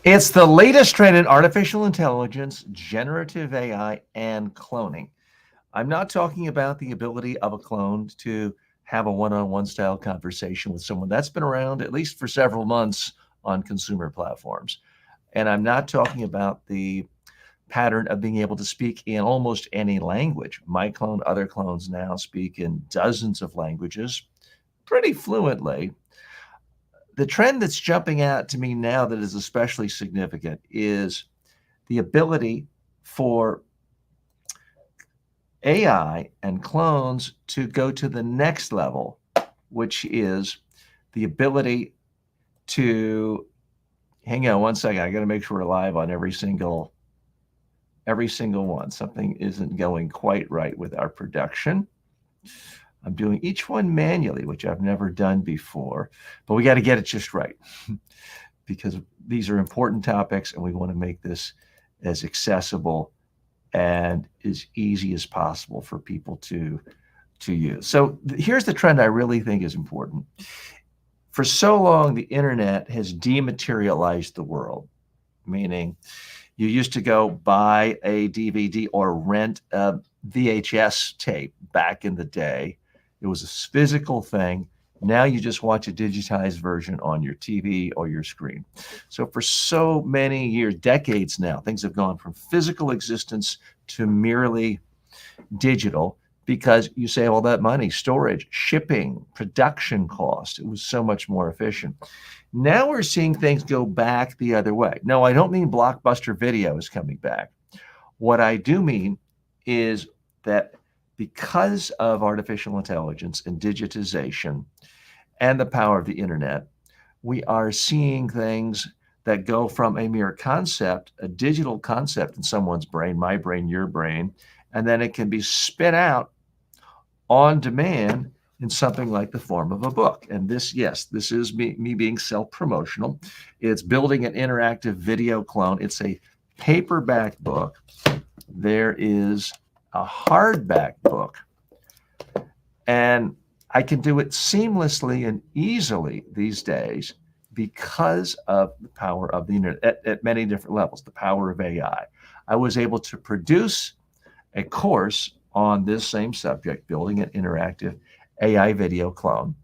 It's the latest trend in artificial intelligence, generative AI, and cloning. I'm not talking about the ability of a clone to have a one-on-one style conversation with someone. That's been around at least for several months on consumer platforms. And I'm not talking about the pattern of being able to speak in almost any language. My clone, other clones now speak in dozens of languages pretty fluently. The trend that's jumping out to me now that is especially significant is the ability for AI and clones to go to the next level, which is the ability to hang on one second. I got to make sure we're live on every single one. Something isn't going quite right with our production. I'm doing each one manually, which I've never done before, but we got to get it just right because these are important topics and we want to make this as accessible and as easy as possible for people to use. So here's the trend I really think is important. For so long, the internet has dematerialized the world, meaning you used to go buy a DVD or rent a VHS tape back in the day. It was a physical thing. Now you just watch a digitized version on your TV or your screen. So for so many years, decades now, things have gone from physical existence to merely digital because you save all that money, storage, shipping, production cost. It was so much more efficient. Now we're seeing things go back the other way. No, I don't mean Blockbuster Video is coming back. What I do mean is that because of artificial intelligence and digitization and the power of the internet, we are seeing things that go from a mere concept, a digital concept in someone's brain, my brain, your brain, and then it can be spit out on demand in something like the form of a book. And this, yes, this is me being self-promotional. It's building an interactive video clone. It's a paperback book. There is a hardback book. And I can do it seamlessly and easily these days because of the power of the internet at many different levels, the power of AI. I was able to produce a course on this same subject, building an interactive AI video clone,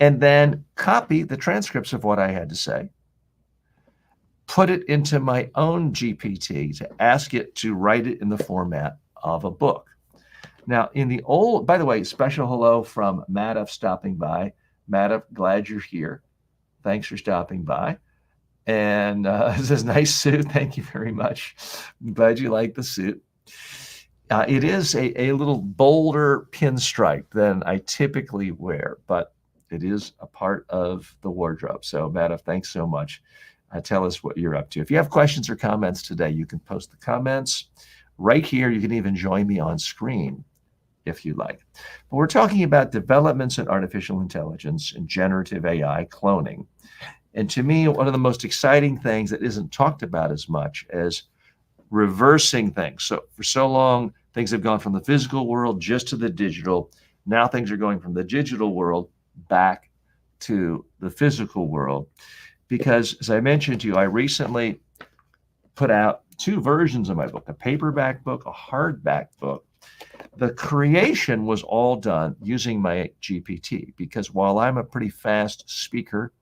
and then copy the transcripts of what I had to say, put it into my own GPT to ask it to write it in the format of a book. Now, in the old, by the way, special hello from Madhav stopping by. Madhav, glad you're here. Thanks for stopping by. And it says, nice suit. Thank you very much. I'm glad you like the suit. It is a little bolder pinstripe than I typically wear, but it is a part of the wardrobe. So, Madhav, thanks so much. Tell us what you're up to. If you have questions or comments today, you can post the comments right here. You can even join me on screen if you like. But we're talking about developments in artificial intelligence and generative AI cloning. And to me, one of the most exciting things that isn't talked about as much as reversing things. So for so long, things have gone from the physical world just to the digital. Now things are going from the digital world back to the physical world. Because as I mentioned to you, I recently put out two versions of my book, a paperback book, a hardback book. The creation was all done using my GPT because while I'm a pretty fast speaker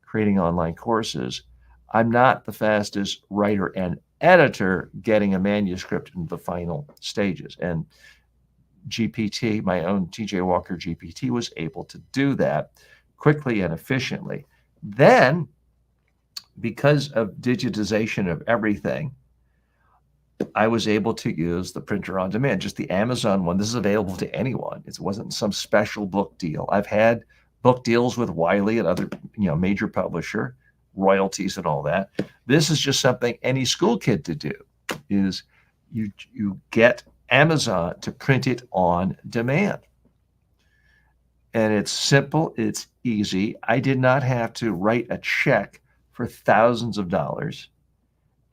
creating online courses, I'm not the fastest writer and editor getting a manuscript into the final stages. And GPT, my own TJ Walker GPT, was able to do that quickly and efficiently. Then, because of digitization of everything, I was able to use the printer on demand, just the Amazon one. This is available to anyone. It wasn't some special book deal. I've had book deals with Wiley and other, major publisher, royalties and all that. This is just something any school kid to do, is you get Amazon to print it on demand. And it's simple, it's easy. I did not have to write a check for thousands of dollars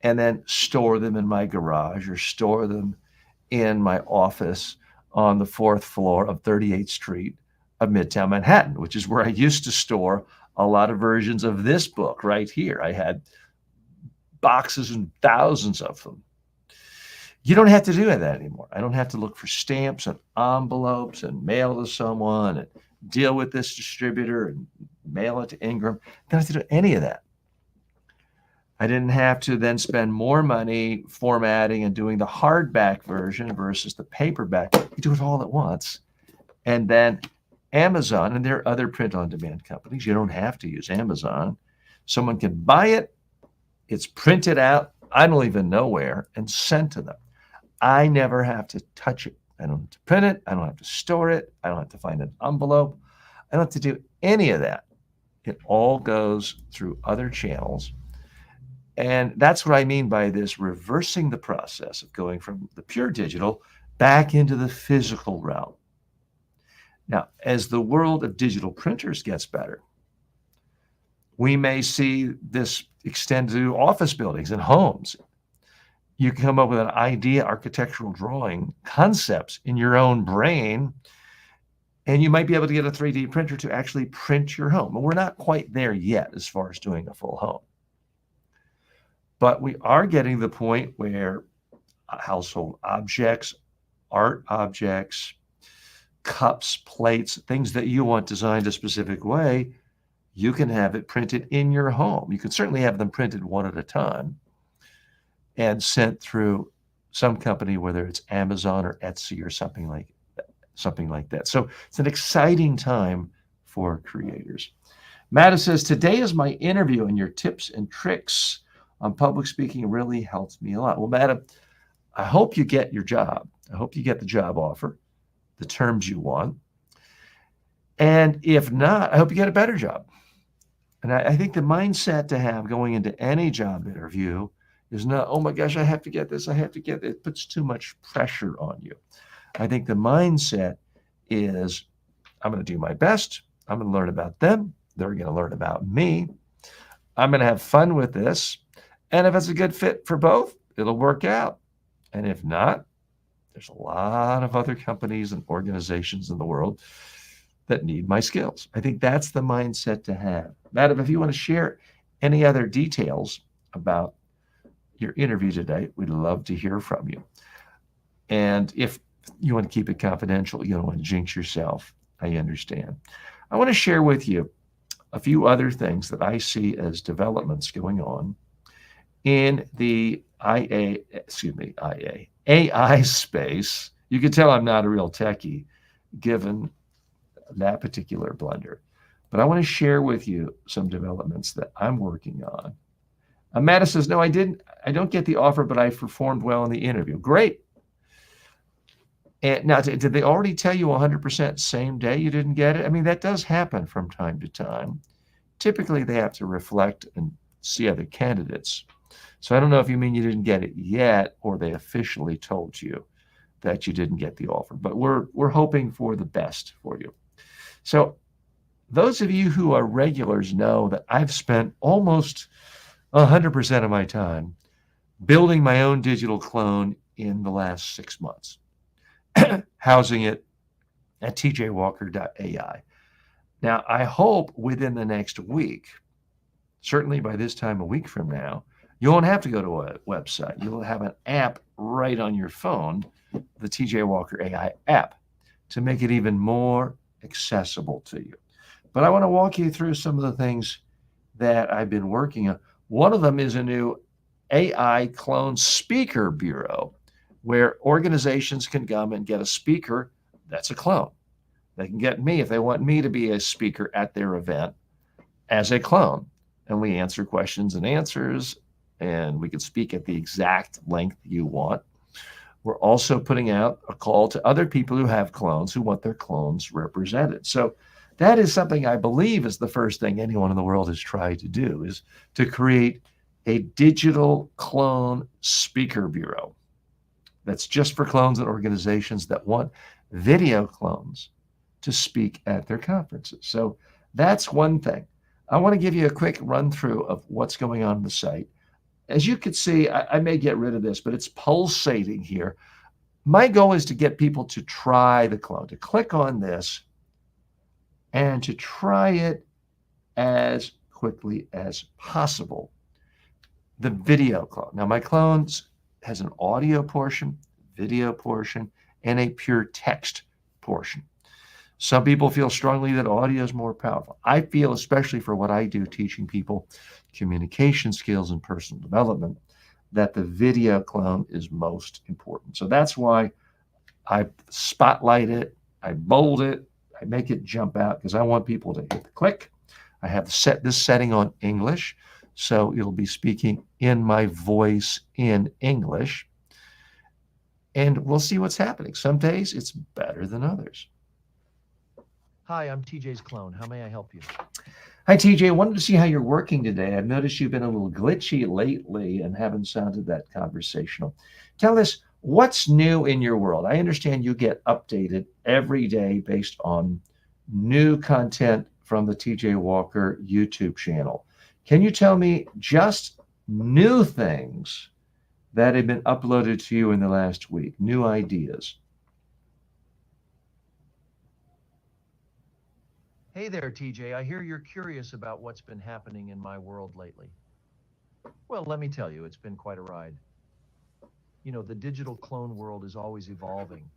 and then store them in my garage or store them in my office on the 4th floor of 38th Street of Midtown Manhattan, which is where I used to store a lot of versions of this book right here. I had boxes and thousands of them. You don't have to do that anymore. I don't have to look for stamps and envelopes and mail to someone and deal with this distributor and mail it to Ingram. I don't have to do any of that. I didn't have to then spend more money formatting and doing the hardback version versus the paperback. You do it all at once. And then Amazon, and there are other print-on-demand companies. You don't have to use Amazon. Someone can buy it. It's printed out, I don't even know where, and sent to them. I never have to touch it. I don't have to print it. I don't have to store it. I don't have to find an envelope. I don't have to do any of that. It all goes through other channels. And that's what I mean by this reversing the process of going from the pure digital back into the physical realm. Now, as the world of digital printers gets better, we may see this extend to office buildings and homes. You can come up with an idea, architectural drawing, concepts in your own brain, and you might be able to get a 3D printer to actually print your home. But we're not quite there yet as far as doing a full home. But we are getting to the point where household objects, art objects, cups, plates, things that you want designed a specific way, you can have it printed in your home. You can certainly have them printed one at a time and sent through some company, whether it's Amazon or Etsy or something like that. So it's an exciting time for creators. Matta says, today is my interview, and your tips and tricks on public speaking really helped me a lot. Well, Matta, I hope you get your job. I hope you get the job offer, the terms you want. And if not, I hope you get a better job. And I think the mindset to have going into any job interview is not, oh my gosh, I have to get this, I have to get it. It puts too much pressure on you. I think the mindset is, I'm going to do my best. I'm going to learn about them. They're going to learn about me. I'm going to have fun with this. And if it's a good fit for both, it'll work out. And if not, there's a lot of other companies and organizations in the world that need my skills. I think that's the mindset to have. Madam, if you want to share any other details about your interview today, we'd love to hear from you. And if you want to keep it confidential, you don't want to jinx yourself, I understand. I want to share with you a few other things that I see as developments going on in the AI space. You can tell I'm not a real techie, given that particular blunder. But I want to share with you some developments that I'm working on. Matta says, no, I don't get the offer, but I performed well in the interview. Great. And now, did they already tell you 100% same day you didn't get it? I mean, that does happen from time to time. Typically, they have to reflect and see other candidates. So I don't know if you mean you didn't get it yet, or they officially told you that you didn't get the offer. But we're hoping for the best for you. So those of you who are regulars know that I've spent almost 100% of my time building my own digital clone in the last 6 months, housing it at tjwalker.ai. Now, I hope within the next week, certainly by this time a week from now, you won't have to go to a website. You'll have an app right on your phone, the TJ Walker AI app, to make it even more accessible to you. But I want to walk you through some of the things that I've been working on. One of them is a new AI clone speaker bureau, where organizations can come and get a speaker that's a clone. They can get me if they want me to be a speaker at their event as a clone. And we answer questions and answers, and we can speak at the exact length you want. We're also putting out a call to other people who have clones, who want their clones represented. So that is something I believe is the first thing anyone in the world has tried to do, is to create a digital clone speaker bureau that's just for clones and organizations that want video clones to speak at their conferences. So that's one thing. I want to give you a quick run through of what's going on the site. As you can see, I may get rid of this, but it's pulsating here. My goal is to get people to try the clone, to click on this and to try it as quickly as possible. the video clone. Now, my clones has an audio portion, video portion, and a pure text portion. Some people feel strongly that audio is more powerful. I feel, especially for what I do, teaching people communication skills and personal development, that the video clone is most important. So that's why I spotlight it, I bold it, I make it jump out because I want people to hit the click. I have set this setting on English, so it'll be speaking in my voice in English. And we'll see what's happening. Some days it's better than others. Hi, I'm TJs Clone. How may I help you? Hi, TJ. I wanted to see how you're working today. I've noticed you've been a little glitchy lately and haven't sounded that conversational. Tell us what's new in your world. I understand you get updated every day based on new content from the TJ Walker YouTube channel. Can you tell me just new things that have been uploaded to you in the last week, new ideas? Hey there, TJ. I hear you're curious about what's been happening in my world lately. Well, let me tell you, it's been quite a ride. You know, the digital clone world is always evolving,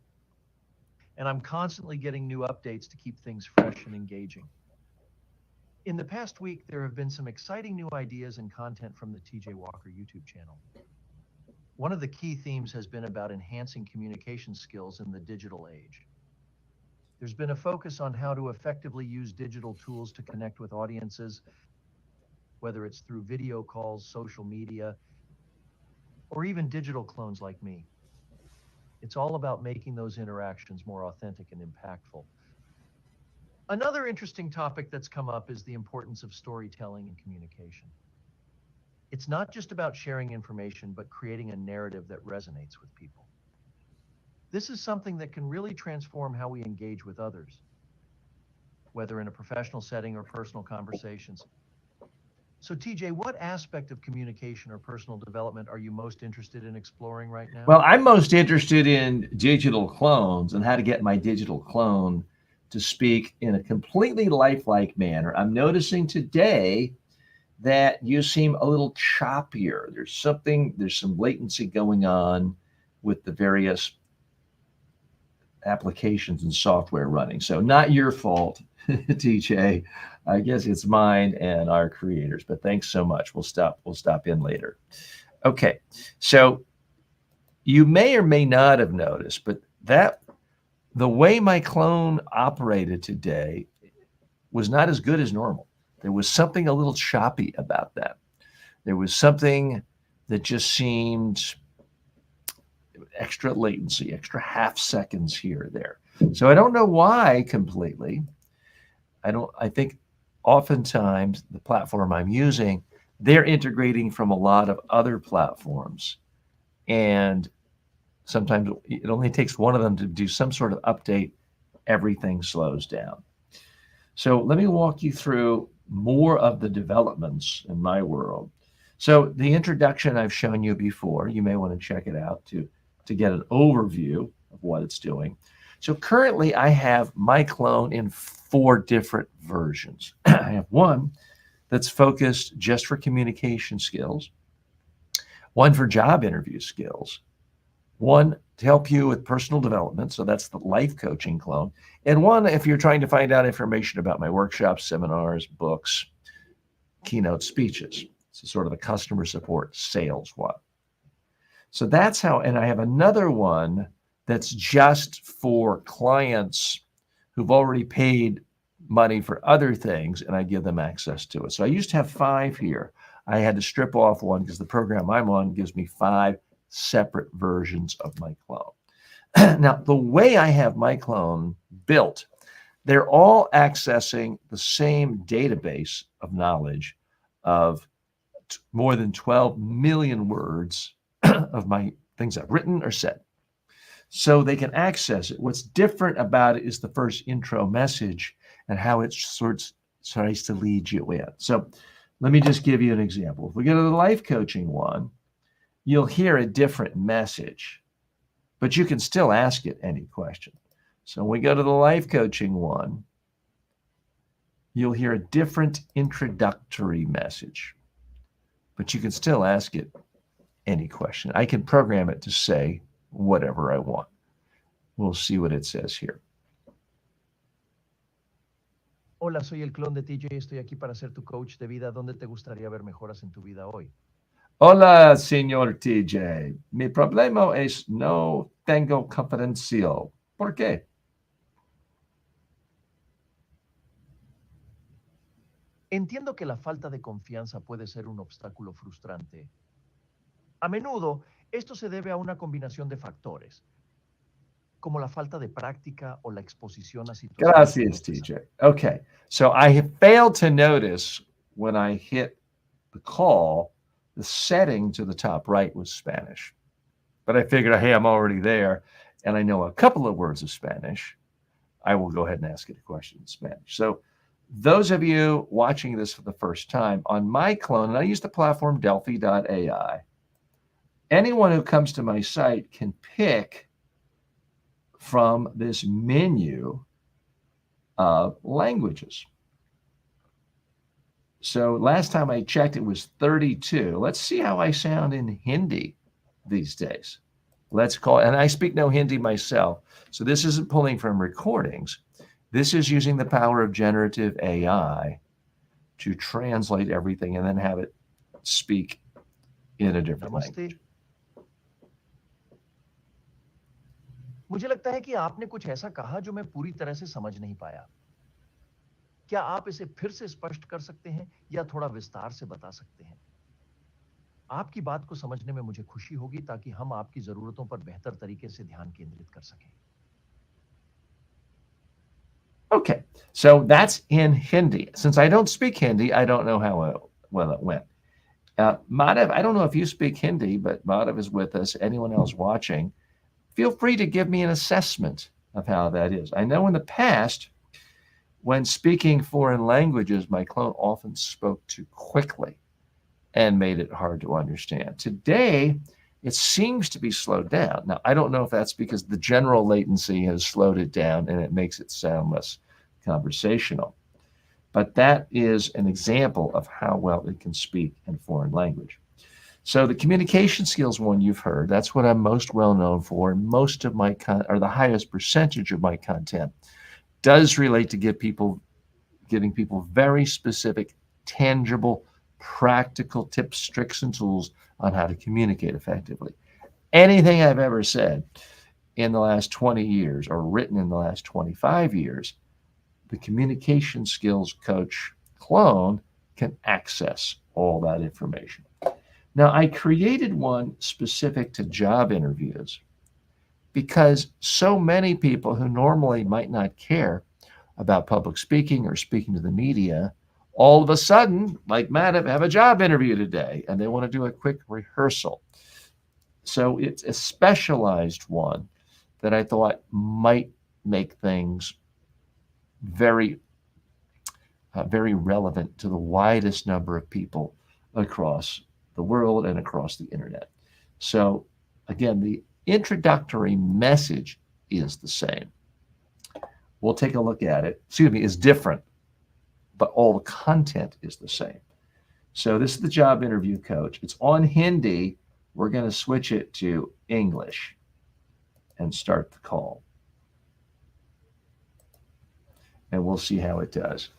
and I'm constantly getting new updates to keep things fresh and engaging. In the past week, there have been some exciting new ideas and content from the TJ Walker YouTube channel. One of the key themes has been about enhancing communication skills in the digital age. There's been a focus on how to effectively use digital tools to connect with audiences, whether it's through video calls, social media, or even digital clones like me. It's all about making those interactions more authentic and impactful. Another interesting topic that's come up is the importance of storytelling and communication. It's not just about sharing information, but creating a narrative that resonates with people. This is something that can really transform how we engage with others, whether in a professional setting or personal conversations. So, TJ, what aspect of communication or personal development are you most interested in exploring right now? Well, I'm most interested in digital clones and how to get my digital clone to speak in a completely lifelike manner. I'm noticing today that you seem a little choppier. There's some latency going on with the various applications and software running. So not your fault, TJ. I guess it's mine and our creators, but thanks so much. We'll stop in later. Okay. So you may or may not have noticed, but that the way my clone operated today was not as good as normal. There was something a little choppy about that. There was something that just seemed extra latency, extra half seconds here or there. So I don't know why completely. I think oftentimes the platform I'm using, they're integrating from a lot of other platforms. And sometimes it only takes one of them to do some sort of update, everything slows down. So let me walk you through more of the developments in my world. So the introduction I've shown you before, you may want to check it out to get an overview of what it's doing. So currently I have my clone in 4 different versions. I have one that's focused just for communication skills, one for job interview skills, one to help you with personal development, so that's the life coaching clone, and one if you're trying to find out information about my workshops, seminars, books, keynote speeches. So sort of a customer support sales one. So that's how, and I have another one that's just for clients who've already paid money for other things, and I give them access to it. So I used to have 5 here. I had to strip off one because the program I'm on gives me 5 separate versions of my clone. Now, the way I have my clone built, they're all accessing the same database of knowledge of more than 12 million words of my things I've written or said. So they can access it. What's different about it is the first intro message and how it tries to lead you in. So let me just give you an example. If we go to the life coaching one, you'll hear a different message, but you can still ask it any question. So when we go to the life coaching one, you'll hear a different introductory message, but you can still ask it any question. I can program it to say whatever I want. We'll see what it says here. Hola, soy el clon de TJ. Estoy aquí para ser tu coach de vida. ¿Dónde te gustaría ver mejoras en tu vida hoy? Hola, señor TJ. Mi problema es no tengo confidencial. ¿Por qué? Entiendo que la falta de confianza puede ser un obstáculo frustrante. A menudo, esto se debe a una combinación de factores, como la falta de práctica o la exposición a situaciones que no Gracias, se saben. TJ. Okay, so I have failed to notice when I hit the call, the setting to the top right was Spanish. But I figured, hey, I'm already there and I know a couple of words of Spanish. I will go ahead and ask it a question in Spanish. So, those of you watching this for the first time, on my clone, and I use the platform Delphi.ai, anyone who comes to my site can pick from this menu of languages. So last time I checked, it was 32. Let's see how I sound in Hindi these days. Let's call it, and I speak no Hindi myself. So this isn't pulling from recordings. This is using the power of generative AI to translate everything and then have it speak in a different language. मुझे लगता है कि आपने कुछ ऐसा कहा जो मैं पूरी तरह से समझ नहीं पाया। क्या आप इसे फिर से स्पष्ट कर सकते हैं या थोड़ा विस्तार से बता सकते हैं? आपकी बात को समझने में मुझे खुशी होगी ताकि हम आपकी जरूरतों पर बेहतर तरीके से ध्यान केंद्रित कर सकें। Okay, so that's in Hindi. Since I don't speak Hindi, I don't know how well it went. Madhav, I don't know if you speak Hindi, but Madhav is with us. Anyone else watching, feel free to give me an assessment of how that is. I know in the past, when speaking foreign languages, my clone often spoke too quickly and made it hard to understand. Today, it seems to be slowed down. Now, I don't know if that's because the general latency has slowed it down and it makes it sound less conversational. But that is an example of how well it can speak in foreign language. So the communication skills one you've heard, that's what I'm most well known for. Most of my or the highest percentage of my content does relate to giving people very specific, tangible, practical tips, tricks, and tools on how to communicate effectively. Anything I've ever said in the last 20 years or written in the last 25 years, the communication skills coach clone can access all that information. Now, I created one specific to job interviews because so many people who normally might not care about public speaking or speaking to the media, all of a sudden, like Madhav, have a job interview today and they want to do a quick rehearsal. So it's a specialized one that I thought might make things very, very relevant to the widest number of people across the world and across the internet. So again, the introductory message is the same. We'll take a look at it. Is different, but all the content is the same. So this is the job interview coach. It's on Hindi. We're going to switch it to English and start the call. And we'll see how it does.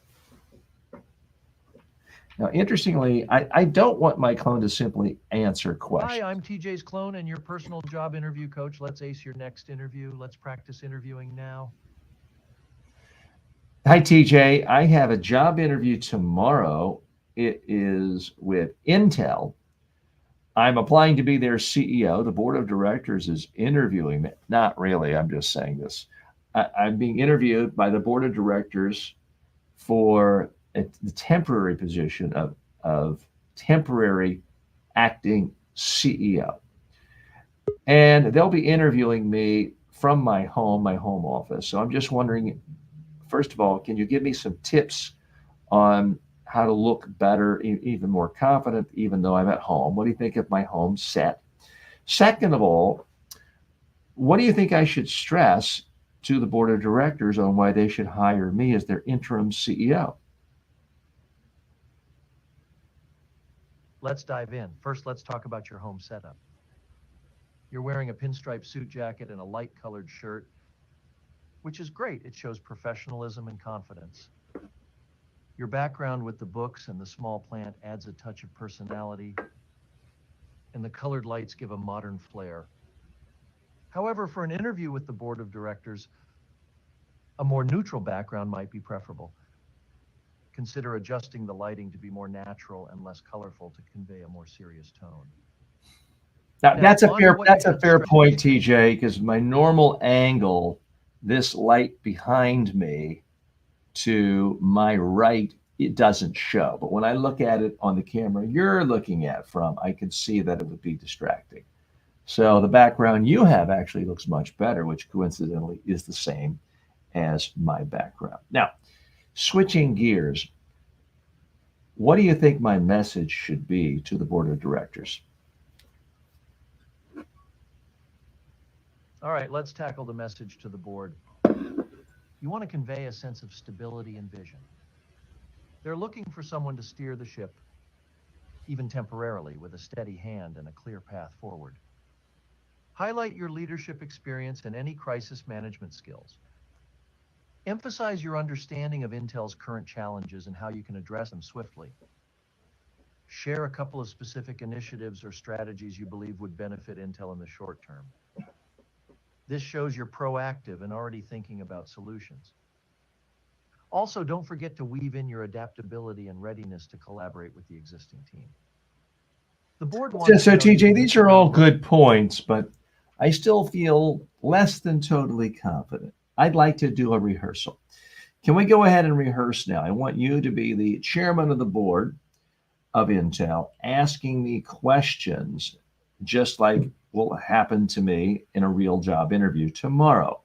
Now, interestingly, I don't want my clone to simply answer questions. Hi, I'm TJ's Clone and your personal job interview coach. Let's ace your next interview. Let's practice interviewing now. Hi, TJ. I have a job interview tomorrow. It is with Intel. I'm applying to be their CEO. The board of directors is interviewing me. Not really. I'm just saying this. I'm being interviewed by the board of directors for the temporary position of temporary acting CEO. And they'll be interviewing me from my home office. So I'm just wondering, first of all, can you give me some tips on how to look better, even more confident, even though I'm at home? What do you think of my home set? Second of all, what do you think I should stress to the board of directors on why they should hire me as their interim CEO? Let's dive in. First, let's talk about your home setup. You're wearing a pinstripe suit jacket and a light-colored shirt, which is great. It shows professionalism and confidence. Your background with the books and the small plant adds a touch of personality, and the colored lights give a modern flair. However, for an interview with the board of directors, a more neutral background might be preferable. Consider adjusting the lighting to be more natural and less colorful to convey a more serious tone. Now, Now, that's a on to fair what that's you a should fair stress. point, TJ, because my normal angle, this light behind me to my right, it doesn't show. But when I look at it on the camera you're looking at from, I can see that it would be distracting. So the background you have actually looks much better, which coincidentally is the same as my background. Now, switching gears, what do you think my message should be to the board of directors? All right, let's tackle the message to the board. You want to convey a sense of stability and vision. They're looking for someone to steer the ship, even temporarily, with a steady hand and a clear path forward. Highlight your leadership experience and any crisis management skills. Emphasize your understanding of Intel's current challenges and how you can address them swiftly. Share a couple of specific initiatives or strategies you believe would benefit Intel in the short term. This shows you're proactive and already thinking about solutions. Also, don't forget to weave in your adaptability and readiness to collaborate with the existing team. The board wants So to know you TJ, can these hit the are all ground running. good points, but I still feel less than totally confident. I'd like to do a rehearsal. Can we go ahead and rehearse now? I want you to be the chairman of the board of Intel, asking me questions just like will happen to me in a real job interview tomorrow.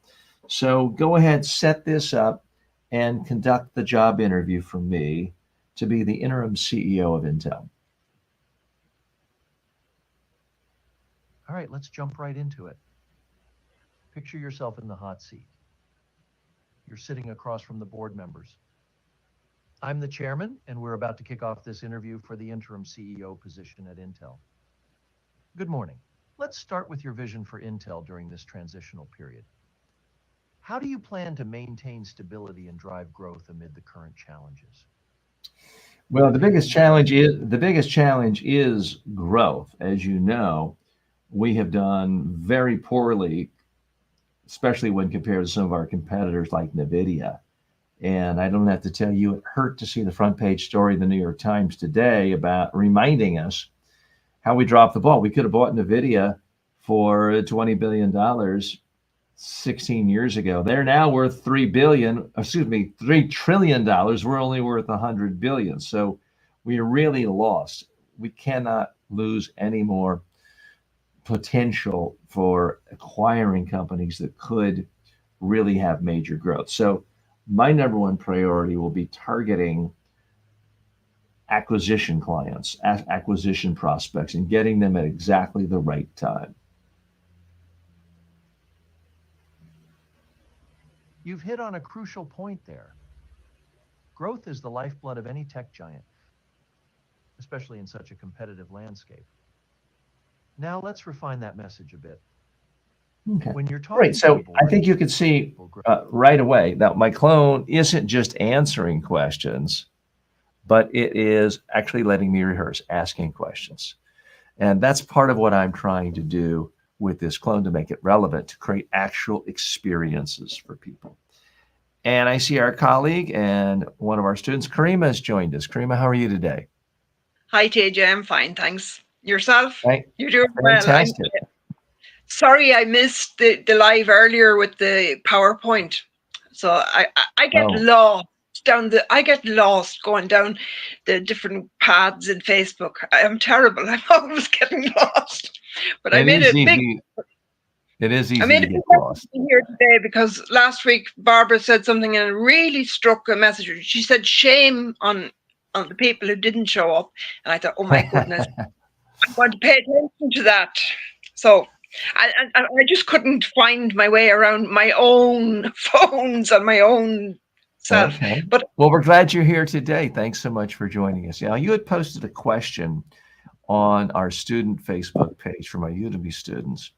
So go ahead, set this up, and conduct the job interview for me to be the interim CEO of Intel. All right, let's jump right into it. Picture yourself in the hot seat. You're sitting across from the board members. I'm the chairman, and we're about to kick off this interview for the interim CEO position at Intel. Good morning. Let's start with your vision for Intel during this transitional period. How do you plan to maintain stability and drive growth amid the current challenges? Well, the biggest challenge is growth. As you know, we have done very poorly, especially when compared to some of our competitors like Nvidia. And I don't have to tell you, it hurt to see the front page story in the New York Times today about reminding us how we dropped the ball. We could have bought Nvidia for $20 billion 16 years ago. They're now worth $3 trillion. We're only worth 100 billion. So we really lost. We cannot lose any more potential for acquiring companies that could really have major growth. So my number one priority will be targeting acquisition clients, acquisition prospects, and getting them at exactly the right time. You've hit on a crucial point there. Growth is the lifeblood of any tech giant, especially in such a competitive landscape. Now let's refine that message a bit. Okay. When you're talking Great. to So the I board, think you can see people grow. right away that my clone isn't just answering questions, but it is actually letting me rehearse, asking questions. And that's part of what I'm trying to do with this clone to make it relevant, to create actual experiences for people. And I see our colleague and one of our students, Karima, has joined us. Karima, how are you today? Hi, TJ. I'm fine, thanks. Yourself? Right. You're doing well. I'm Fantastic. sorry I missed the live earlier with the PowerPoint. So I get Oh, lost I get lost going down the different paths in Facebook. I'm terrible. I'm always getting lost. But it is easy. It is I easy made to a big get effort lost. to be here today because last week Barbara said something and it really struck a message. She said shame on the people who didn't show up. And I thought, oh my goodness. I want to pay attention to that. So I just couldn't find my way around my own phones and my own self. Okay. But Well, we're glad you're here today. Thanks so much for joining us. Now, you had posted a question on our student Facebook page for my Udemy students,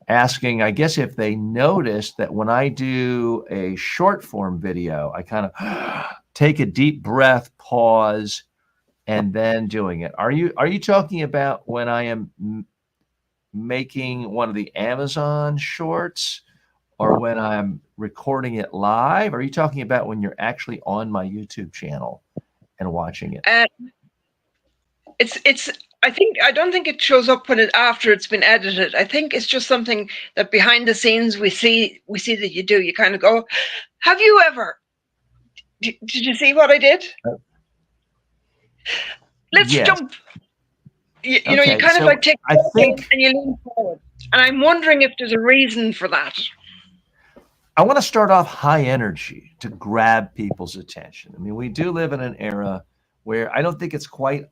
asking, I guess, if they notice that when I do a short form video, I kind of take a deep breath, pause, and then doing it. Are you talking about when I am making one of the Amazon shorts, or when I'm recording it live? Are you talking about when you're actually on my YouTube channel and watching it? It's I don't think it shows up after it's been edited. I think it's just something that behind the scenes we see that you do. You kind of go, have you ever? Did you see what I did? Let's Yes. jump. You know, you kind of like take I think, and you lean forward. And I'm wondering if there's a reason for that. I want to start off high energy to grab people's attention. I mean, we do live in an era where I don't think it's quite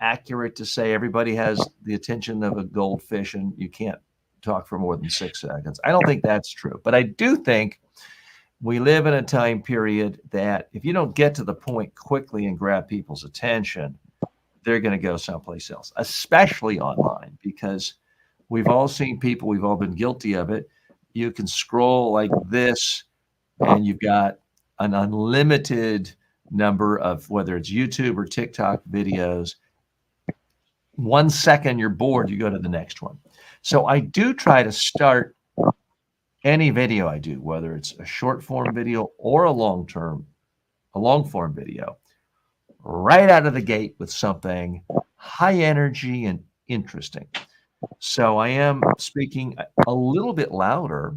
accurate to say everybody has the attention of a goldfish and you can't talk for more than 6 seconds. I don't think that's true. But I do think we live in a time period that if you don't get to the point quickly and grab people's attention, they're going to go someplace else, especially online, because we've all seen people, we've all been guilty of it. You can scroll like this and you've got an unlimited number of, whether it's YouTube or TikTok videos. 1 second you're bored, you go to the next one. So I do try to start any video I do, whether it's a short form video or a long form video, right out of the gate with something high energy and interesting. So I am speaking a little bit louder.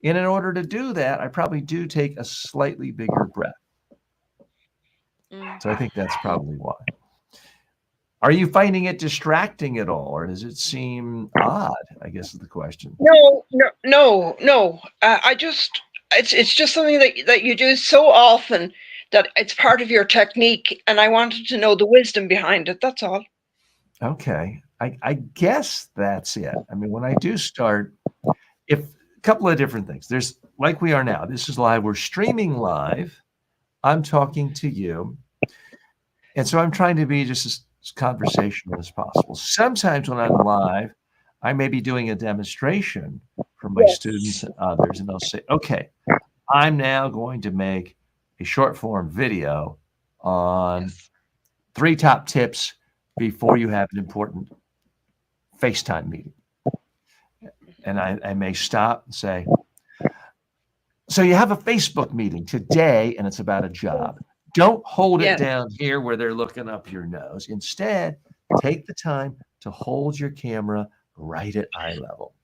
And in order to do that, I probably do take a slightly bigger breath. So I think that's probably why. Are you finding it distracting at all, or does it seem odd, I guess is the question? No. It's just something that you do so often that it's part of your technique, and I wanted to know the wisdom behind it. That's all. Okay. I guess that's it. I mean, when I do start, if a couple of different things, there's like we are now, this is live, we're streaming live, I'm talking to you. And so I'm trying to be just as conversational as possible. Sometimes when I'm live, I may be doing a demonstration for my students and others, and they'll say, okay, I'm now going to make a short form video on 3 top tips before you have an important FaceTime meeting. And I may stop and say, so you have a Facebook meeting today and it's about a job. Don't hold it down here where they're looking up your nose. Instead, take the time to hold your camera right at eye level.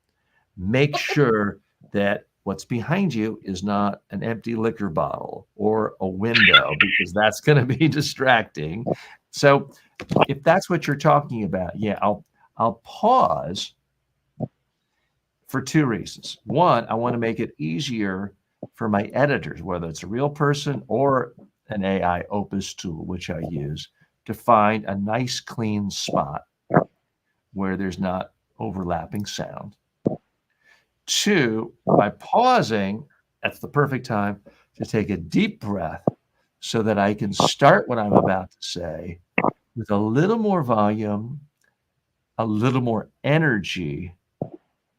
Make sure that what's behind you is not an empty liquor bottle or a window, because that's going to be distracting. So if that's what you're talking about, I'll pause for 2 reasons. One, I want to make it easier for my editors, whether it's a real person or an AI Opus tool, which I use, to find a nice clean spot where there's not overlapping sound. 2, by pausing, that's the perfect time to take a deep breath so that I can start what I'm about to say with a little more volume, a little more energy,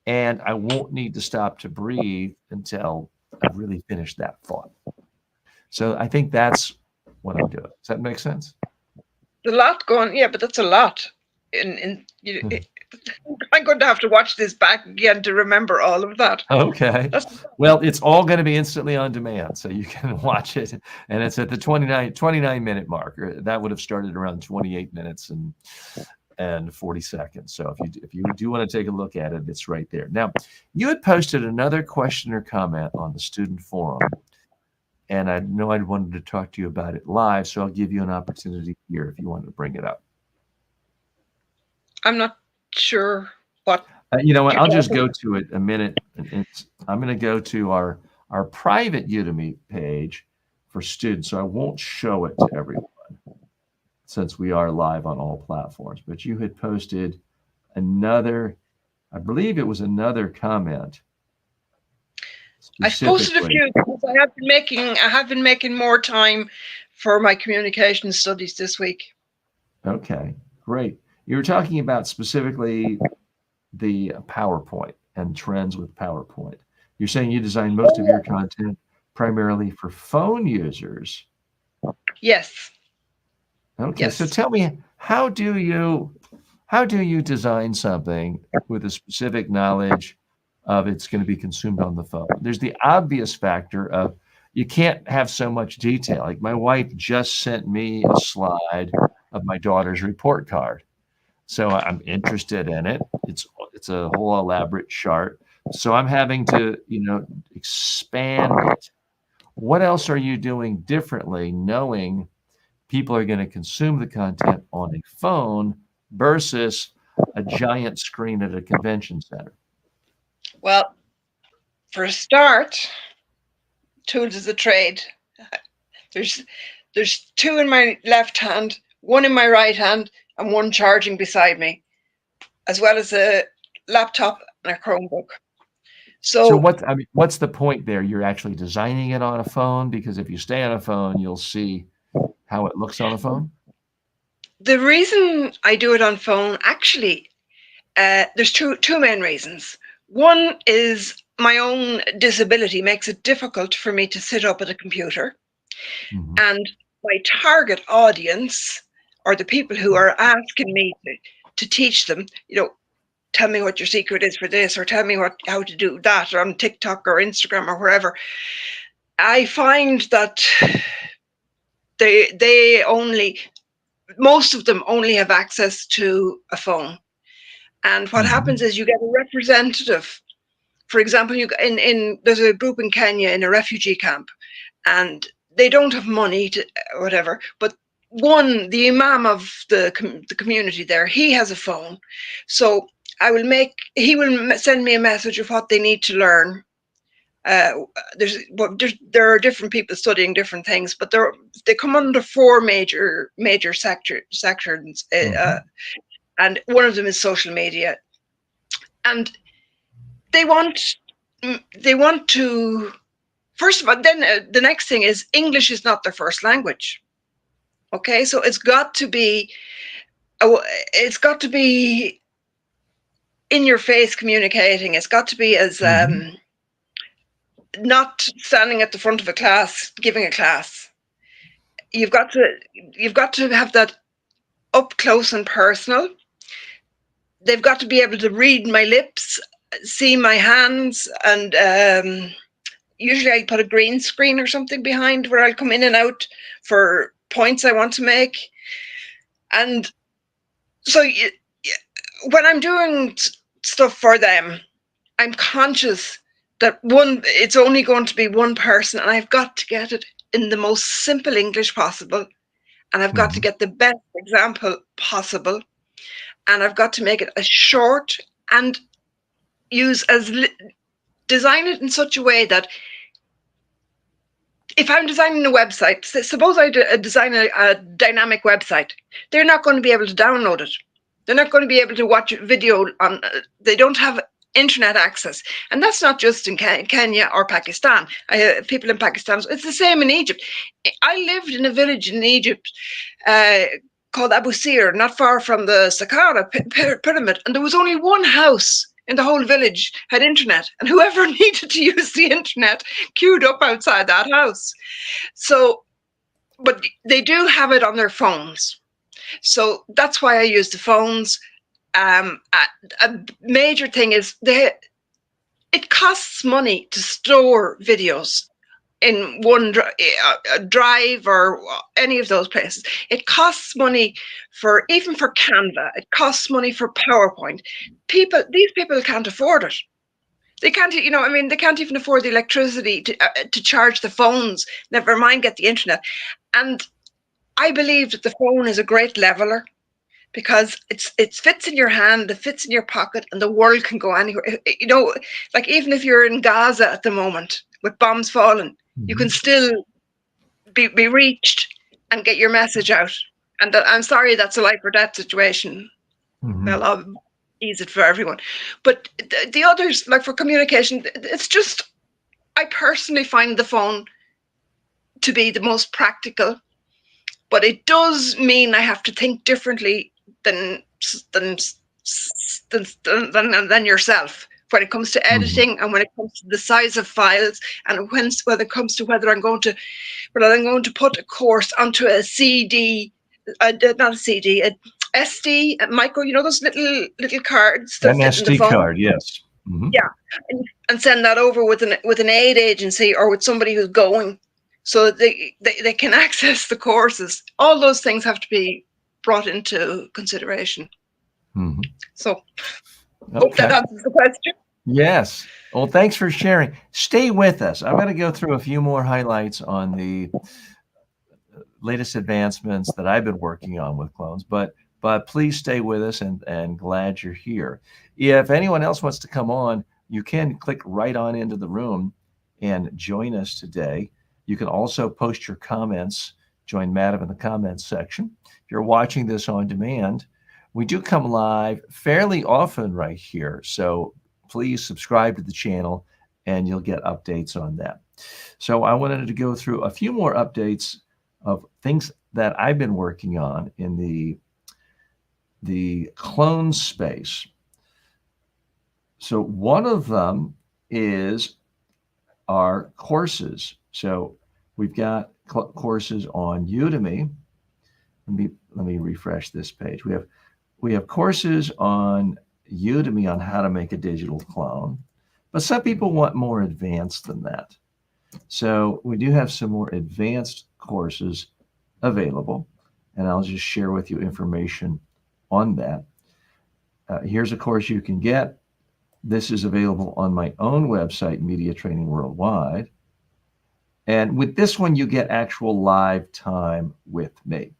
and I won't need to stop to breathe until I've really finished that thought. So I think that's what I'm doing. Does that make sense? A lot going, but that's a lot. I'm going to have to watch this back again to remember all of that. Okay. Well, it's all going to be instantly on demand, so you can watch it. And it's at the 29-minute mark. That would have started around 28 minutes and 40 seconds. So if you do want to take a look at it, it's right there. Now, you had posted another question or comment on the student forum, and I know I wanted to talk to you about it live, so I'll give you an opportunity here if you wanted to bring it up. I'm not sure what. You know what? I'll just go to it a minute. I'm going to go to our private Udemy page for students, so I won't show it to everyone since we are live on all platforms. But you had posted another, I believe it was another comment. I posted a few because I have been making more time for my communication studies this week. Okay, great. You were talking about specifically the PowerPoint and trends with PowerPoint. You're saying you design most of your content primarily for phone users. Yes. Okay, so Yes. tell me, how do you design something with a specific knowledge of it's going to be consumed on the phone? There's the obvious factor of you can't have so much detail. Like my wife just sent me a slide of my daughter's report card. So I'm interested in it. It's a whole elaborate chart. So I'm having to, expand it. What else are you doing differently, knowing people are going to consume the content on a phone versus a giant screen at a convention center? Well, for a start, tools is a trade. There's two in my left hand, one in my right hand, and one charging beside me, as well as a laptop and a Chromebook. So So what's the point there? You're actually designing it on a phone, because if you stay on a phone, you'll see how it looks on a phone. the reason I do it on phone, actually, there's two main reasons. One is my own disability makes it difficult for me to sit up at a computer, Mhm. and my target audience, or the people who are asking me to teach them, tell me what your secret is for this, or tell me how to do that on TikTok or Instagram or wherever. I find that most of them only have access to a phone. And what happens Mhm. is you get a representative. For example, there's a group in Kenya in a refugee camp, and they don't have money to whatever, but the imam of the community there, he has a phone. So he will send me a message of what they need to learn. There are different people studying different things, but they come under four major sections, Mhm. and one of them is social media. And they want they want to, first of all, then the next thing is English is not their first language. Okay, so it's got to be in your face communicating. It's got to be as Mhm. not standing at the front of a class giving a class. You've got to have that up close and personal. They've got to be able to read my lips, see my hands, and usually I put a green screen or something behind where I'll come in and out for points I want to make. And so when I'm doing stuff for them, I'm conscious that it's only going to be one person, and I've got to get it in the most simple English possible, and I've got to Mhm. get the best example possible, and I've got to make it as short and design it in such a way that if I'm designing a website, suppose I design a dynamic website, they're not going to be able to download it. They're not going to be able to watch a video on. They don't have internet access, and that's not just in Kenya or Pakistan. People in Pakistan. It's the same in Egypt. I lived in a village in Egypt called Abu Sir, not far from the Saqqara pyramid, and there was only one house in the whole village had internet, and whoever needed to use the internet queued up outside that house. So, but they do have it on their phones. So that's why I use the phones. A major thing is it costs money to store videos in one drive or any of those places. It costs money even for Canva. It costs money for PowerPoint. These people can't afford it. They can't, they can't even afford the electricity to charge the phones, never mind get the internet. And I believe that the phone is a great leveler because it fits in your hand, it fits in your pocket, and the world can go anywhere. Like even if you're in Gaza at the moment with bombs falling, you can Mhm. still be reached and get your message out. And I'm sorry, that's a life or death situation. Mhm. Well, I'll ease it for everyone. But the others, like for communication, it's just, I personally find the phone to be the most practical, but it does mean I have to think differently than than yourself when it comes to editing and when it comes to the size of files and when it comes to whether I'm going to put a course onto a CD, not a CD, a SD, a micro, those little cards that fit in the SD phone. card, yes. Yeah, and send that over with an aid agency or with somebody who's going, so they can access the courses. All those things have to be brought into consideration. So, hope that answers the question. Yes. Well, thanks for sharing. Stay with us. I'm going to go through a few more highlights on the latest advancements that I've been working on with clones, but please stay with us, and glad you're here. If anyone else wants to come on, you can click right on into the room and join us today. You can also post your comments, join Madam in the comments section. If you're watching this on demand, we do come live fairly often right here. So please subscribe to the channel and you'll get updates on that. So I wanted to go through a few more updates of things that I've been working on in the clone space. So one of them is our courses. So we've got courses on Udemy. Let me refresh this page. We have courses on Udemy on how to make a digital clone, but some people want more advanced than that. So we do have some more advanced courses available, and I'll just share with you information on that. Here's a course you can get. This is available on my own website, Media Training Worldwide. And with this one, you get actual live time with me.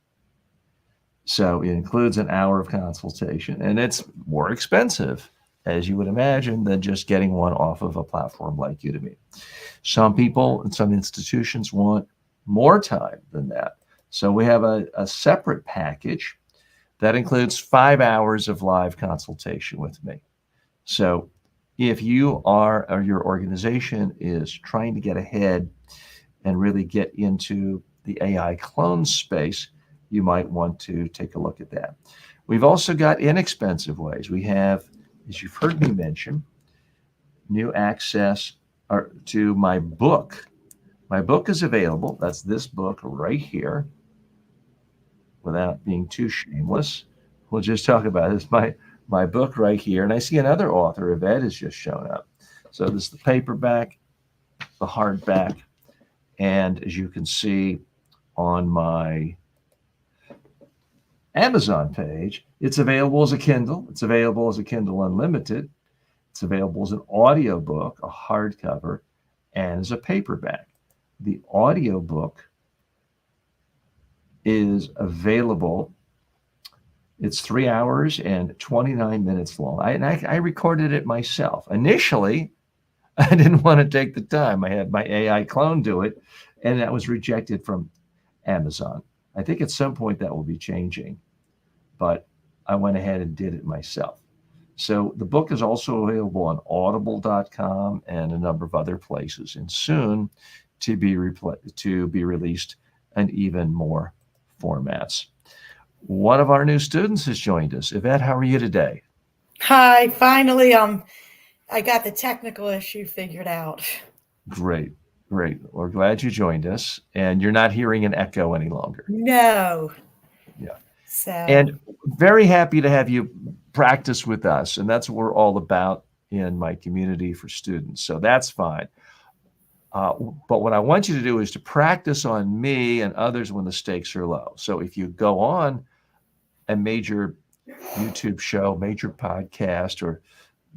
So it includes an hour of consultation, and it's more expensive, as you would imagine, than just getting one off of a platform like Udemy. Some people and some institutions want more time than that. So we have a separate package that includes 5 hours of live consultation with me. So if you are, or your organization is trying to get ahead and really get into the AI clone space, you might want to take a look at that. We've also got inexpensive ways. We have, as you've heard me mention, new access to my book. My book is available. That's this book right here. Without being too shameless, we'll just talk about it. It's my book right here. And I see another author, Yvette, has just shown up. So this is the paperback, the hardback, and as you can see on my Amazon page, it's available as a Kindle. It's available as a Kindle Unlimited. It's available as an audiobook, a hardcover, and as a paperback. The audiobook is available. It's 3 hours and 29 minutes long. I recorded it myself. Initially, I didn't want to take the time. I had my AI clone do it, and that was rejected from Amazon. I think at some point that will be changing, but I went ahead and did it myself. So the book is also available on audible.com and a number of other places, and soon to be released in even more formats. One of our new students has joined us. Yvette, how are you today? Hi, finally, I got the technical issue figured out. Great. We're glad you joined us, and you're not hearing an echo any longer. No. Yeah. So. And very happy to have you practice with us, and that's what we're all about in my community for students. So that's fine. But what I want you to do is to practice on me and others when the stakes are low. So if you go on a major YouTube show, major podcast, or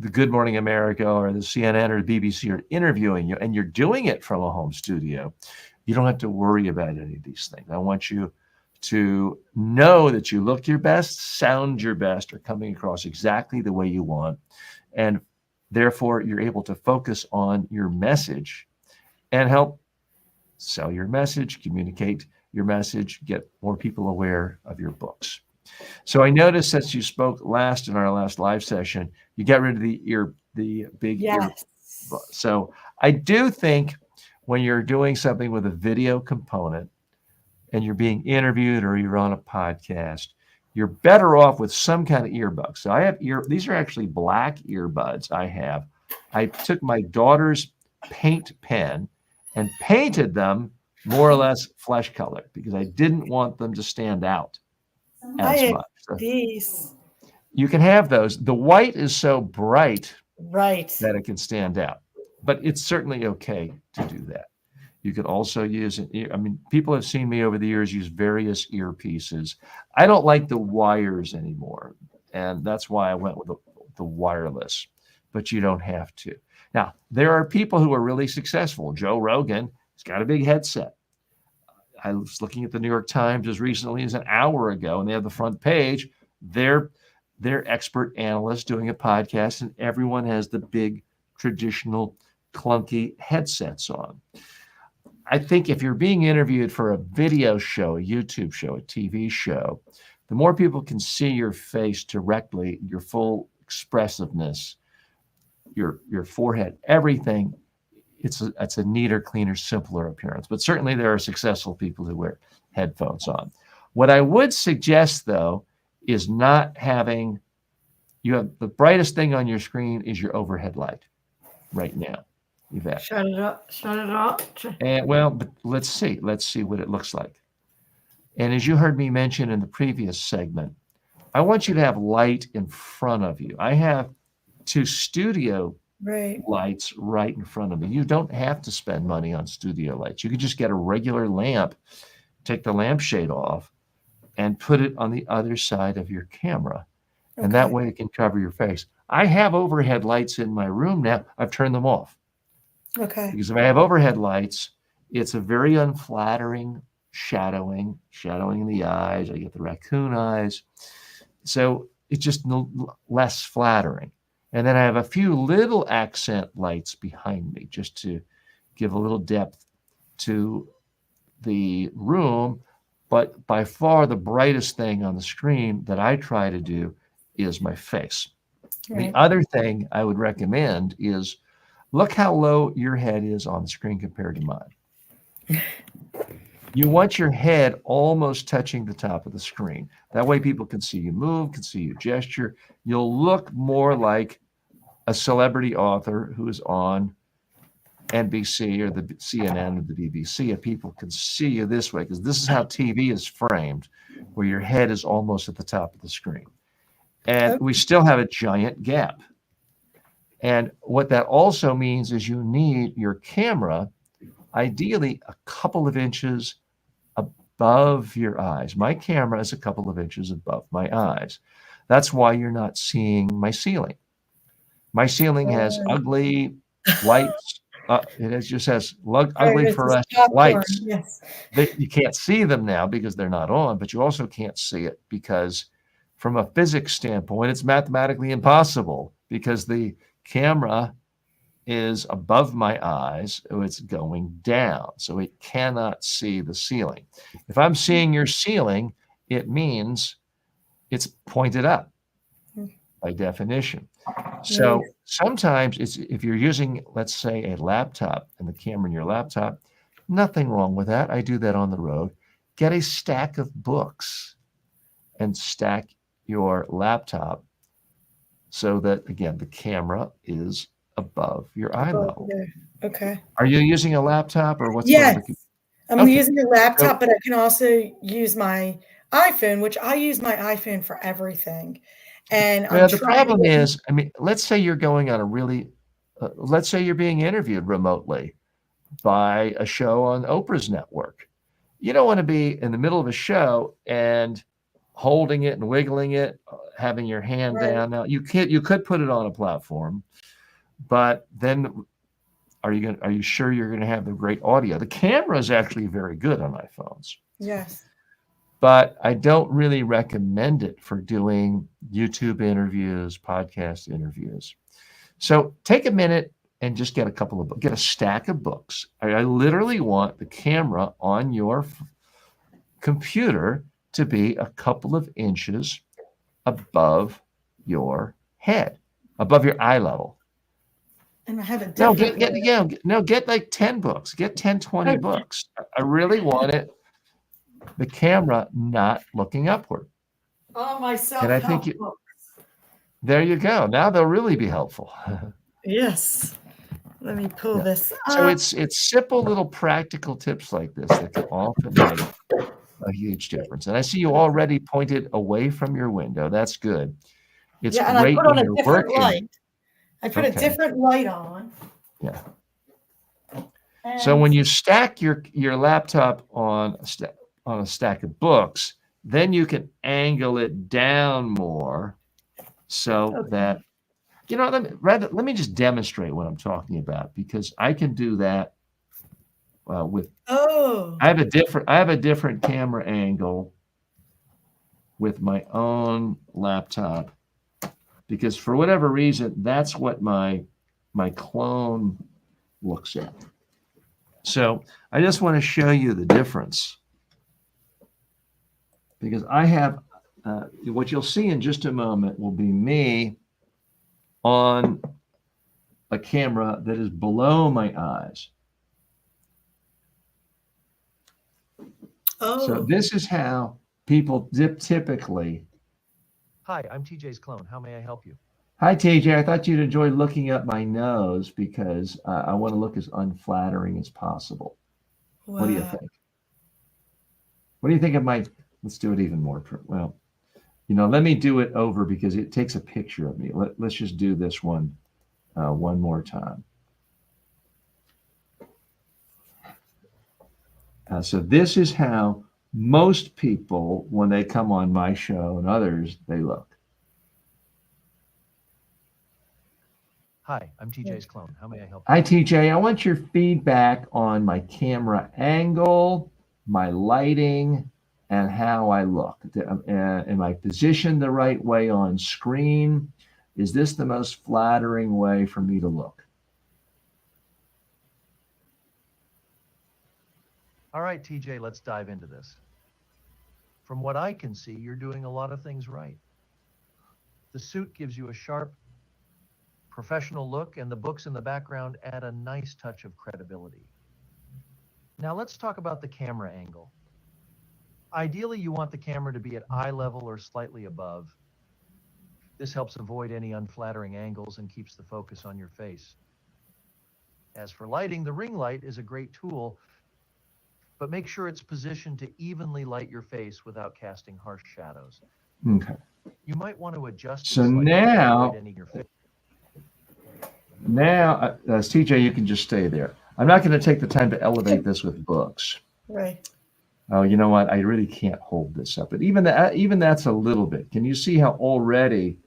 the Good Morning America or the CNN or the BBC are interviewing you, and you're doing it from a home studio, you don't have to worry about any of these things. I want you to know that you look your best, sound your best, are coming across exactly the way you want. And therefore, you're able to focus on your message and help sell your message, communicate your message, get more people aware of your books. So I noticed since you spoke last in our last live session, you got rid of the big ear. So I do think when you're doing something with a video component and you're being interviewed or you're on a podcast, you're better off with some kind of earbuds. So I have these are actually black earbuds I have. I took my daughter's paint pen and painted them more or less flesh color because I didn't want them to stand out I as have much. So these. you can have those. The white is so bright Right. that it can stand out, but it's certainly okay to do that. You could also use an ear. I mean, people have seen me over the years use various earpieces. I don't like the wires anymore, and that's why I went with the wireless, but you don't have to. Now, there are people who are really successful. Joe Rogan, he's got a big headset. I was looking at the New York Times as recently as an hour ago, and they have the front page. They're expert analysts doing a podcast, and everyone has the big traditional clunky headsets on. I think if you're being interviewed for a video show, a YouTube show, a TV show, the more people can see your face directly, your full expressiveness, your forehead, everything, it's a neater, cleaner, simpler appearance. But certainly there are successful people who wear headphones on. What I would suggest, though, is not having, you have the brightest thing on your screen is your overhead light right now. Yvette. Shut it up. Shut it up. And well, but let's see what it looks like. And as you heard me mention in the previous segment, I want you to have light in front of you. I have 2 studio Right. lights right in front of me. You don't have to spend money on studio lights. You could just get a regular lamp, take the lampshade off, and put it on the other side of your camera. And that way it can cover your face. I have overhead lights in my room now. I've turned them off. Okay. Because if I have overhead lights, it's a very unflattering shadowing in the eyes. I get the raccoon eyes. So it's just less flattering. And then I have a few little accent lights behind me just to give a little depth to the room. But by far the brightest thing on the screen that I try to do is my face. Right. The other thing I would recommend is look how low your head is on the screen compared to mine. You want your head almost touching the top of the screen. That way people can see you move, can see you gesture. You'll look more like a celebrity author who is on NBC or the CNN or the BBC if people can see you this way, because this is how TV is framed, where your head is almost at the top of the screen. And we still have a giant gap. And what that also means is you need your camera, ideally a couple of inches above your eyes. My camera is a couple of inches above my eyes. That's why you're not seeing my ceiling. My ceiling has ugly lights. Just has ugly fluorescent lights. Yes. You can't see them now because they're not on, but you also can't see it because from a physics standpoint, it's mathematically impossible because the camera is above my eyes, it's going down, so it cannot see the ceiling. If I'm seeing your ceiling, it means it's pointed up by definition. So sometimes it's, if you're using, let's say, a laptop and the camera in your laptop, nothing wrong with that. I do that on the road. Get a stack of books and stack your laptop so that, again, the camera is above your eye level. Okay. Are you using a laptop or what's Yes. I'm Okay. using a laptop, but I can also use my iPhone, which I use my iPhone for everything. And Well, I'm the trying problem to is, I mean, let's say you're going on a really, let's say you're being interviewed remotely by a show on Oprah's network. You don't want to be in the middle of a show and holding it and wiggling it, having your hand down. Now you could put it on a platform, but then are you sure you're going to have the great audio? The camera is actually very good on iPhones. Yes. But I don't really recommend it for doing YouTube interviews, podcast interviews. So take a minute and just get a stack of books. I literally want the camera on your computer to be a couple of inches above your head, above your eye level. And I have a No, different get like 10 books, get 10, 20 books. I really want the camera not looking upward. All my And I self-help think books. there you go. Now they'll really be helpful. Yes. Let me pull Yeah. this So up. it's simple little practical tips like this that can often make a huge difference. And I see you already pointed away from your window. That's good. It's Yeah, and I great put on when a you're different light. working. I put a Okay. different light on. Yeah. So And when you stack your laptop on a stack of books, then you can angle it down more so okay. that let me just demonstrate what I'm talking about, because I can do that with Oh, I have a different camera angle with my own laptop, because for whatever reason that's what my clone looks at. So I just want to show you the difference, because I have what you'll see in just a moment will be me on a camera that is below my eyes. So oh. this is how people typically. Hi, I'm TJs Clone. How may I help you? Hi, TJ. I thought you'd enjoy looking up my nose, because I want to look as unflattering as possible. What do you Wow. think? What do you think of my? Let's do it even more. Well, let me do it over, because it takes a picture of me. Let's just do this one more time. So this is how most people, when they come on my show and others, they look. Hi, I'm TJs Clone. How may I help Hi, you? TJ. I want your feedback on my camera angle, my lighting, and how I look. Am I positioned the right way on screen? Is this the most flattering way for me to look? All right, TJ, let's dive into this. From what I can see, you're doing a lot of things right. The suit gives you a sharp, professional look, and the books in the background add a nice touch of credibility. Now let's talk about the camera angle. Ideally, you want the camera to be at eye level or slightly above. This helps avoid any unflattering angles and keeps the focus on your face. As for lighting, the ring light is a great tool, but make sure it's positioned to evenly light your face without casting harsh shadows. Okay. You might want to adjust it So slightly to avoid any of your face. now, TJ, you can just stay there. I'm not going to take the time to elevate this with books. Right. Oh, you know what? I really can't hold this up. But even that's a little bit. Can you see how already?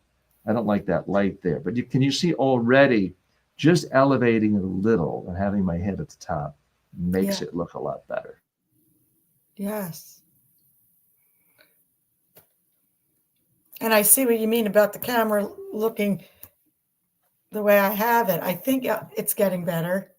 I don't like that light there, but can you see already? Just elevating it a little and having my head at the top makes Yeah. it look a lot better. Yes. And I see what you mean about the camera looking the way I have it. I think it's getting better.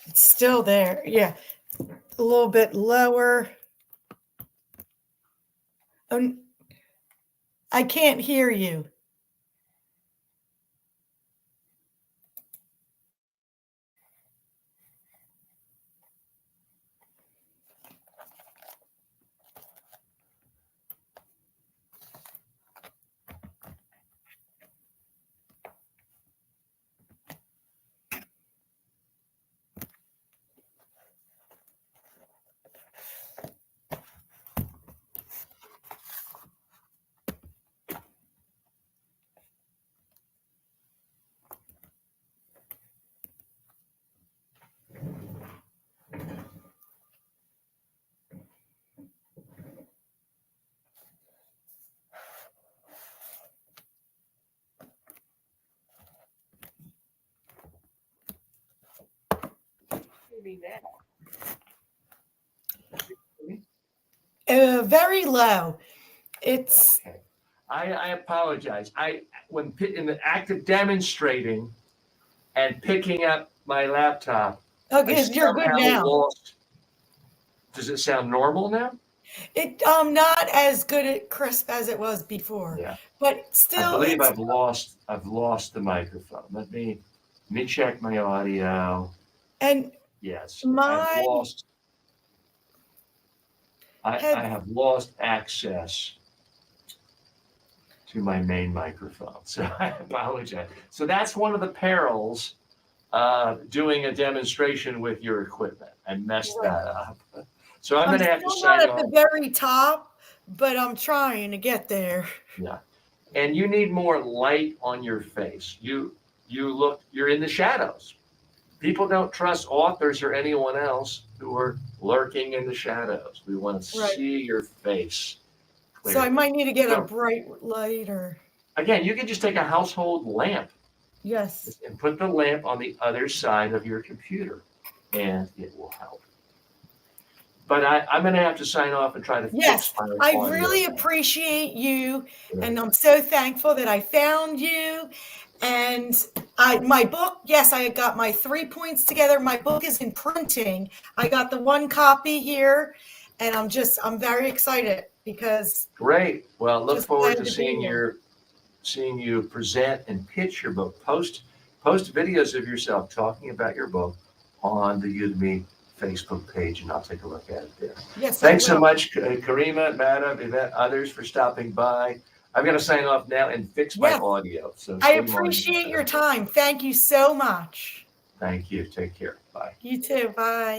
It's still there. Yeah. A little bit lower. I can't hear you. Very low. It's I apologize. When in the act of demonstrating and picking up my laptop, I Okay, you're good somehow now. lost. Does it sound normal now? It not as good at crisp as it was before, Yeah. but I still, believe it's I've lost the microphone. Let me check my audio. and Yes, I've my lost. I head. have lost access to my main microphone, so I apologize. So that's one of the perils of doing a demonstration with your equipment. I messed Right. that up. So I'm I'm going to have to still not sign at the off. very top, but I'm trying to get there. Yeah, and you need more light on your face. You're in the shadows. People don't trust authors or anyone else who are lurking in the shadows. We want to Right. see your face So I clearly. might need to get a So bright light or again, you can just take a household lamp yes. and put the lamp on the other side of your computer, and it will help. But I'm going to have to sign off and try to Yes, fix my I audio. really appreciate you, Yeah. and I'm so thankful that I found you. And my book, yes, I got my 3 points together. My book is in printing. I got the one copy here, and I'm very excited because Great. Well, look just forward glad to to be here. seeing you present and pitch your book. Post videos of yourself talking about your book on the Udemy Facebook page, and I'll take a look at it there. Yes, Thanks I so will. much, Karima, Madam, Yvette, others for stopping by. I'm going to sign off now and fix my Yes, audio. So I stay appreciate your monitored. time. Thank you so much. Thank you. Take care. Bye. You too. Bye.